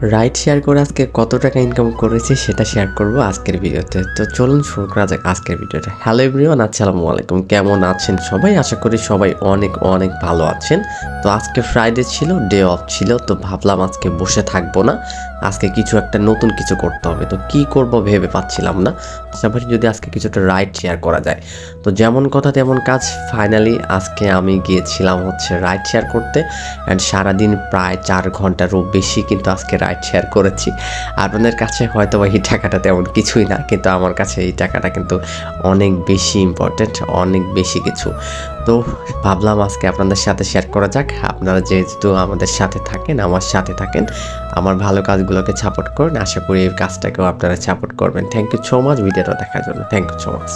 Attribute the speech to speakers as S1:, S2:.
S1: Ride share করে আজকে কত টাকা ইনকাম করেছি সেটা শেয়ার করব আজকের ভিডিওতে। তো চলুন শুরু করা যাক আজকের ভিডিওটা। হ্যালো এভরিওয়ান, আসসালামু আলাইকুম। কেমন আছেন সবাই? আশা করি সবাই অনেক অনেক ভালো আছেন। তো আজকে ফ্রাইডে ছিল, ডে অফ ছিল, তো ভাবলাম আজকে বসে থাকবো না, আজকে কিছু একটা নতুন কিছু করতে হবে। তো কি করব ভেবে পাচ্ছিলাম না, পাশাপাশি যদি আজকে কিছুটা রাইড শেয়ার করা যায়। তো যেমন কথা তেমন কাজ, ফাইনালি আজকে আমি গিয়েছিলাম রাইড শেয়ার করতে। অ্যান্ড সারাদিন প্রায় 4 ঘন্টারও বেশি কিন্তু আজকে রাইড শেয়ার করেছি। আপনাদের কাছে হয়তো এই টাকাটা তেমন কিছুই না, কিন্তু আমার কাছে এই টাকাটা কিন্তু অনেক বেশি ইম্পর্ট্যান্ট, অনেক বেশি কিছু। তো ভাবলাম আজকে আপনাদের সাথে শেয়ার করা যাক। আপনারা যেহেতু আমাদের সাথে থাকেন, আমার সাথে থাকেন, আমার ভালো কাজগুলোকে সাপোর্ট করেন। আশা করি এই কাজটাকেও আপনারা সাপোর্ট করবেন। থ্যাংক ইউ সো মাচ ভিডিওটা দেখার জন্য। Thank you so much.